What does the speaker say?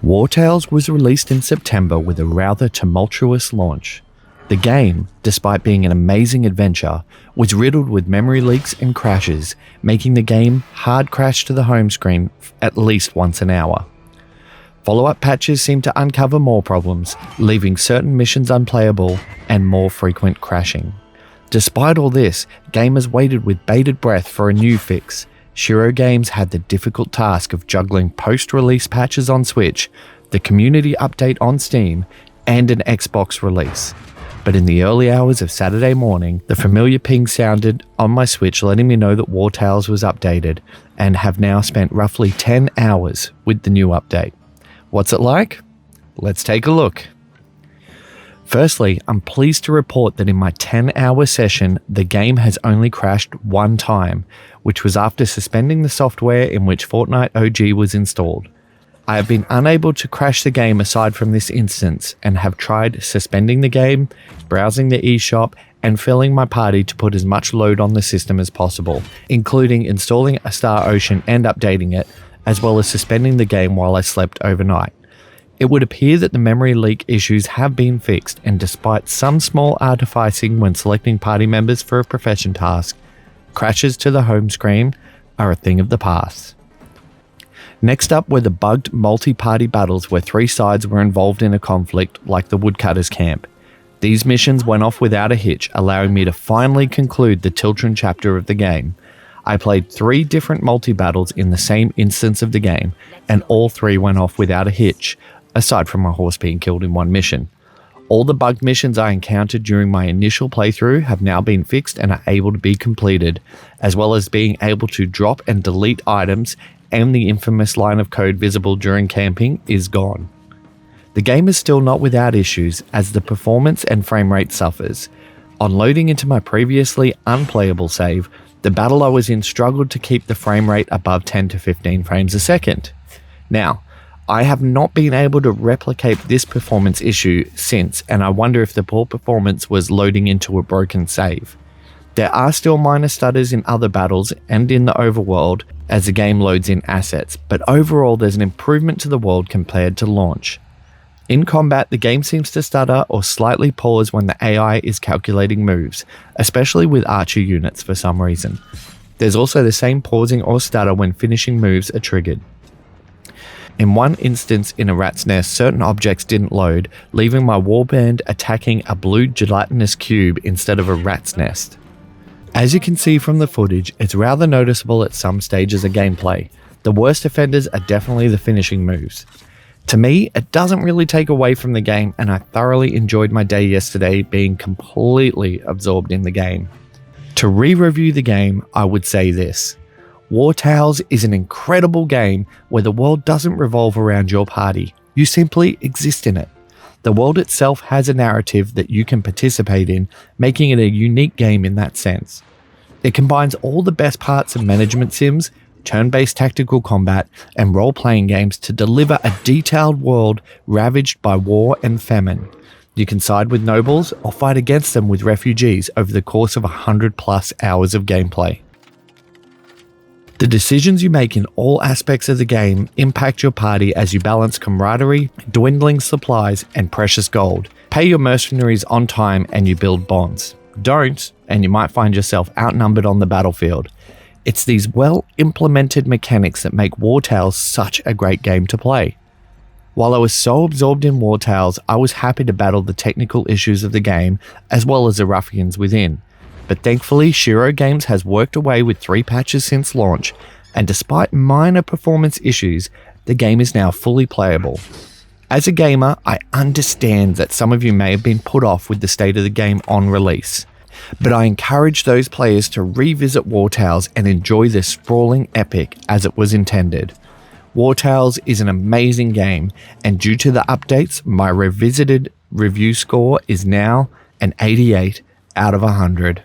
Wartales was released in September with a rather tumultuous launch. The game, despite being an amazing adventure, was riddled with memory leaks and crashes, making the game hard crash to the home screen at least once an hour. Follow-up patches seemed to uncover more problems, leaving certain missions unplayable and more frequent crashing. Despite all this, gamers waited with bated breath for a new fix. Shiro Games had the difficult task of juggling post-release patches on Switch, the community update on Steam, and an Xbox release. But in the early hours of Saturday morning, the familiar ping sounded on my Switch letting me know that Wartales was updated, and have now spent roughly 10 hours with the new update. What's it like? Let's take a look. Firstly, I'm pleased to report that in my 10-hour session, the game has only crashed one time, which was after suspending the software in which Fortnite OG was installed. I have been unable to crash the game aside from this instance, and have tried suspending the game, browsing the eShop, and filling my party to put as much load on the system as possible, including installing a Star Ocean and updating it, as well as suspending the game while I slept overnight. It would appear that the memory leak issues have been fixed, and despite some small artificing when selecting party members for a profession task, crashes to the home screen are a thing of the past. Next up were the bugged multi-party battles where 3 sides were involved in a conflict like the woodcutters camp. These missions went off without a hitch, allowing me to finally conclude the Children chapter of the game. I played 3 different multi-battles in the same instance of the game, and all 3 went off without a hitch, aside from my horse being killed in one mission. All the bugged missions I encountered during my initial playthrough have now been fixed and are able to be completed, as well as being able to drop and delete items, and the infamous line of code visible during camping is gone. The game is still not without issues, as the performance and frame rate suffers. On loading into my previously unplayable save, the battle I was in struggled to keep the frame rate above 10 to 15 frames a second. Now, I have not been able to replicate this performance issue since, and I wonder if the poor performance was loading into a broken save. There are still minor stutters in other battles and in the overworld as the game loads in assets, but overall there's an improvement to the world compared to launch. In combat, the game seems to stutter or slightly pause when the AI is calculating moves, especially with archer units for some reason. There's also the same pausing or stutter when finishing moves are triggered. In one instance in a rat's nest, certain objects didn't load, leaving my warband attacking a blue gelatinous cube instead of a rat's nest. As you can see from the footage, it's rather noticeable at some stages of gameplay. The worst offenders are definitely the finishing moves. To me, it doesn't really take away from the game, and I thoroughly enjoyed my day yesterday being completely absorbed in the game. To re-review the game, I would say this. Wartales is an incredible game where the world doesn't revolve around your party. You simply exist in it. The world itself has a narrative that you can participate in, making it a unique game in that sense. It combines all the best parts of management sims, turn-based tactical combat, and role-playing games to deliver a detailed world ravaged by war and famine. You can side with nobles or fight against them with refugees over the course of 100+ hours of gameplay. The decisions you make in all aspects of the game impact your party as you balance camaraderie, dwindling supplies, and precious gold. Pay your mercenaries on time and you build bonds. Don't, and you might find yourself outnumbered on the battlefield. It's these well-implemented mechanics that make Wartales such a great game to play. While I was so absorbed in Wartales, I was happy to battle the technical issues of the game as well as the ruffians within. But thankfully, Shiro Games has worked away with 3 patches since launch, and despite minor performance issues, the game is now fully playable. As a gamer, I understand that some of you may have been put off with the state of the game on release, but I encourage those players to revisit Wartales and enjoy this sprawling epic as it was intended. Wartales is an amazing game, and due to the updates, my revisited review score is now an 88 out of 100.